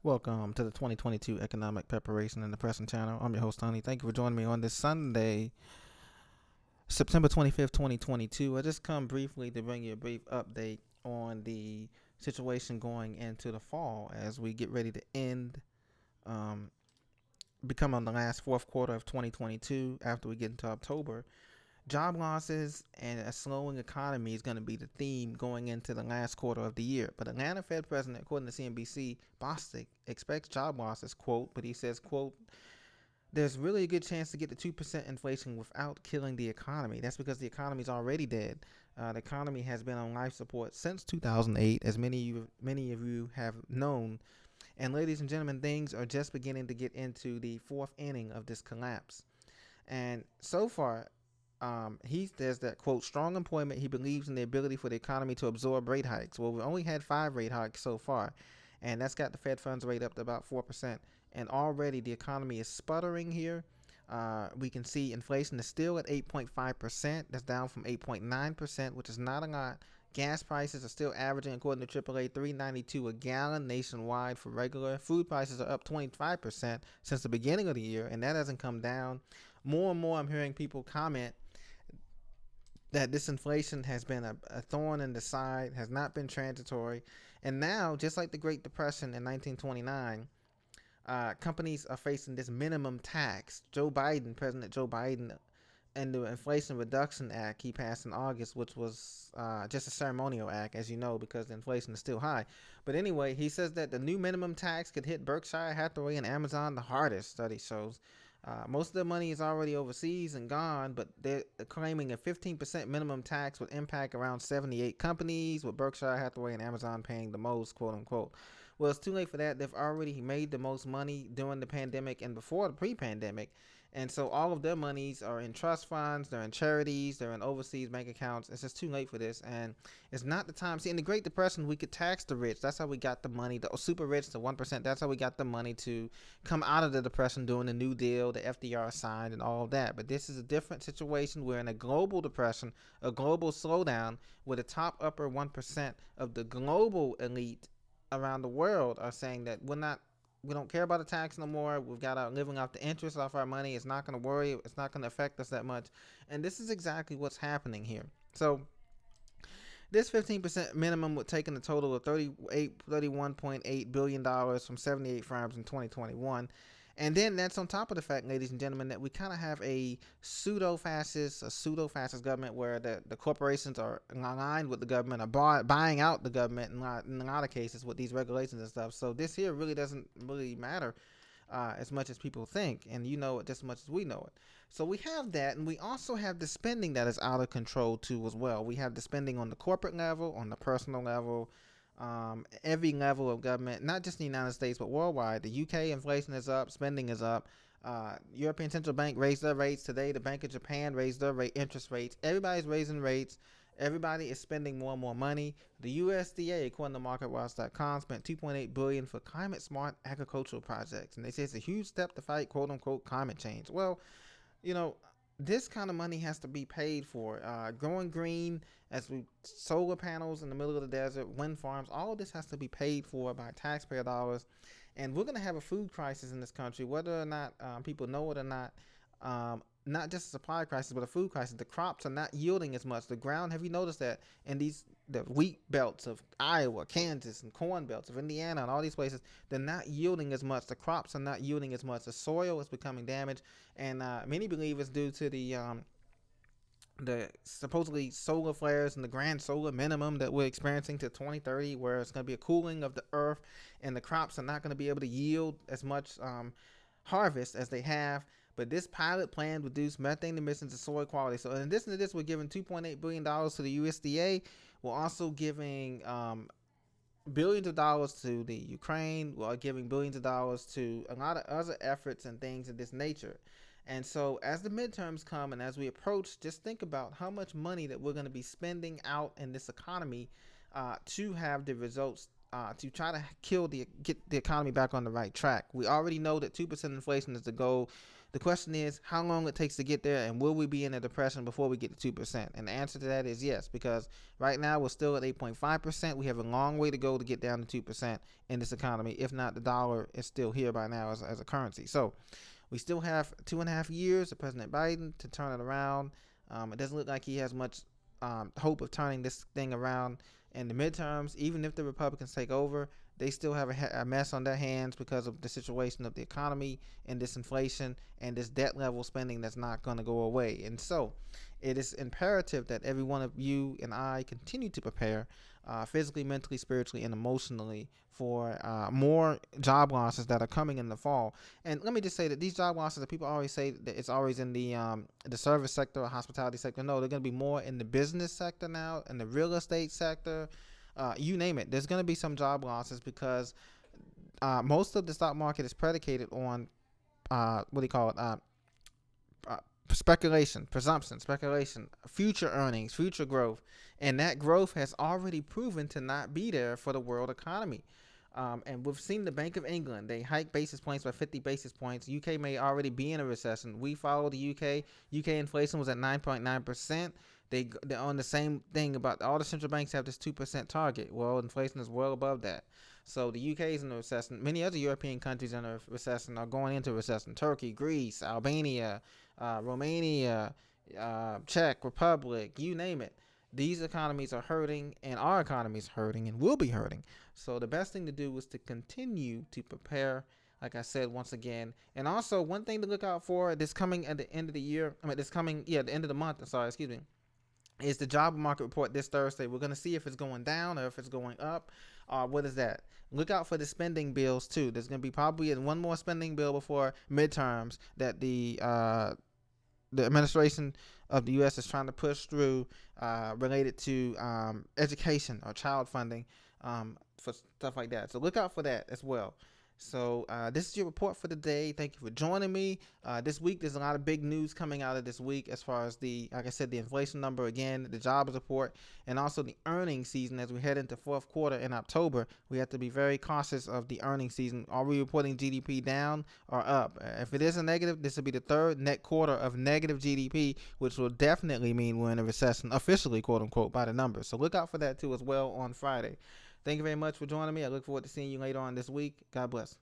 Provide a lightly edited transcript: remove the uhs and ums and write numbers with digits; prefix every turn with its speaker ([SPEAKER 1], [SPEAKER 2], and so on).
[SPEAKER 1] Welcome to the 2022 Economic Preparation and Depression Channel. I'm your host, Tony. Thank you for joining me on this Sunday, September 25th, 2022. I just come briefly to bring you a brief update on the situation going into the fall as we get ready to um, become on the last fourth quarter of 2022 after we get into October. Job losses and a slowing economy is going to be the theme going into the last quarter of the year. But Atlanta Fed President, according to CNBC, Bostic expects job losses, quote, but he says, quote, there's really a good chance to get to 2% inflation without killing the economy. That's because the economy is already dead. The economy has been on life support since 2008, as many of you have known. And ladies and gentlemen, things are just beginning to get into the fourth inning of this collapse. And so far, he says that, quote, strong employment, he believes in the ability for the economy to absorb rate hikes. Well, we've only had 5 rate hikes so far, and that's got the Fed funds rate up to about 4%. And already the economy is sputtering here. We can see inflation is still at 8.5%. That's down from 8.9%, which is not a lot. Gas prices are still averaging, according to AAA, $3.92 a gallon nationwide for regular. Food prices are up 25% since the beginning of the year, and that hasn't come down. More and more, I'm hearing people comment that this inflation has been a thorn in the side, has not been transitory. And now, just like the Great Depression in 1929, companies are facing this minimum tax. President Joe Biden, and the Inflation Reduction Act he passed in August, which was just a ceremonial act, as you know, because the inflation is still high. But anyway, he says that the new minimum tax could hit Berkshire Hathaway and Amazon the hardest, study shows. Most of the money is already overseas and gone, but they're claiming a 15% minimum tax would impact around 78 companies, with Berkshire Hathaway and Amazon paying the most, quote unquote. Well, it's too late for that. They've already made the most money during the pandemic and before the pre-pandemic. And so all of their monies are in trust funds, they're in charities, they're in overseas bank accounts. It's just too late for this. And it's not the time. See, in the Great Depression, we could tax the rich. That's how we got the money, the super rich, the 1%. That's how we got the money to come out of the Depression during the New Deal, the FDR signed, and all of that. But this is a different situation. We're in a global depression, a global slowdown, where the top upper 1% of the global elite around the world are saying that we don't care about the tax no more. We've got our living off the interest off our money. It's not going to worry. It's not going to affect us that much. And this is exactly what's happening here. So this 15% minimum would take in a total of $31.8 billion from 78 firms in 2021. And then that's on top of the fact, ladies and gentlemen, that we kind of have a pseudo-fascist government where the corporations are aligned with the government, are buying out the government in a lot of cases with these regulations and stuff. So this here really doesn't really matter as much as people think, and you know it just as much as we know it. So we have that, and we also have the spending that is out of control too as well. We have the spending on the corporate level, on the personal level, every level of government, not just in the United States, but worldwide. The UK inflation is up, spending is up. European Central Bank raised their rates today. The Bank of Japan raised their interest rates. Everybody's raising rates. Everybody is spending more and more money. The USDA, according to MarketWatch.com, spent $2.8 billion for climate-smart agricultural projects, and they say it's a huge step to fight "quote-unquote" climate change. Well, you know, this kind of money has to be paid for. Growing green, as we solar panels in the middle of the desert, wind farms, all of this has to be paid for by taxpayer dollars. And we're going to have a food crisis in this country, whether or not people know it or not. Not just a supply crisis, but a food crisis. The crops are not yielding as much. The ground, have you noticed that in the wheat belts of Iowa, Kansas, and corn belts of Indiana, and all these places, they're not yielding as much. The crops are not yielding as much. The soil is becoming damaged, and many believe it's due to the supposedly solar flares and the grand solar minimum that we're experiencing to 2030, where it's going to be a cooling of the earth, and the crops are not going to be able to yield as much harvest as they have. But this pilot plan reduced methane emissions and soil quality. So in addition to this, we're giving $2.8 billion to the USDA. We're also giving billions of dollars to the Ukraine. We're giving billions of dollars to a lot of other efforts and things of this nature. And so as the midterms come and as we approach, just think about how much money that we're going to be spending out in this economy to have the results to try to get the economy back on the right track. We already know that 2% inflation is the goal. The question is how long it takes to get there, and will we be in a depression before we get to 2%? And the answer to that is yes, because right now we're still at 8.5%. We have a long way to go to get down to 2% in this economy. If not, the dollar is still here by now as a currency. So we still have 2.5 years of President Biden to turn it around. It doesn't look like he has much hope of turning this thing around in the midterms. Even if the Republicans take over, they still have a mess on their hands because of the situation of the economy and this inflation and this debt level spending that's not going to go away. And so it is imperative that every one of you and I continue to prepare physically, mentally, spiritually, and emotionally for more job losses that are coming in the fall. And let me just say that these job losses that people always say that it's always in the service sector or hospitality sector. No, they're going to be more in the business sector now, in the real estate sector. You name it. There's going to be some job losses because most of the stock market is predicated on what do you call it? Speculation, future earnings, future growth, and that growth has already proven to not be there for the world economy. And we've seen the Bank of England, they hike basis points by 50 basis points. UK may already be in a recession. We follow the UK. UK inflation was at 9.9%. They're on the same thing about all the central banks have this 2% target. Well, inflation is well above that. So the UK is in a recession. Many other European countries in a recession are going into recession. Turkey, Greece, Albania, Romania, Czech Republic, you name it. These economies are hurting, and our economy is hurting and will be hurting. So the best thing to do is to continue to prepare, like I said once again. And also, one thing to look out for this coming at the end of the year, the end of the month, excuse me, is the job market report this Thursday. We're going to see if it's going down or if it's going up. What is that? Look out for the spending bills, too. There's going to be probably one more spending bill before midterms that the administration of the U.S. is trying to push through related to education or child funding for stuff like that. So look out for that as well. So this is your report for the day. Thank you for joining me. This week, there's a lot of big news coming out of this week as far as like I said, the inflation number again, the jobs report, and also the earnings season. As we head into fourth quarter in October, we have to be very cautious of the earnings season. Are we reporting GDP down or up? If it is a negative, this will be the third net quarter of negative GDP, which will definitely mean we're in a recession, officially, quote unquote, by the numbers. So look out for that too as well on Friday. Thank you very much for joining me. I look forward to seeing you later on this week. God bless.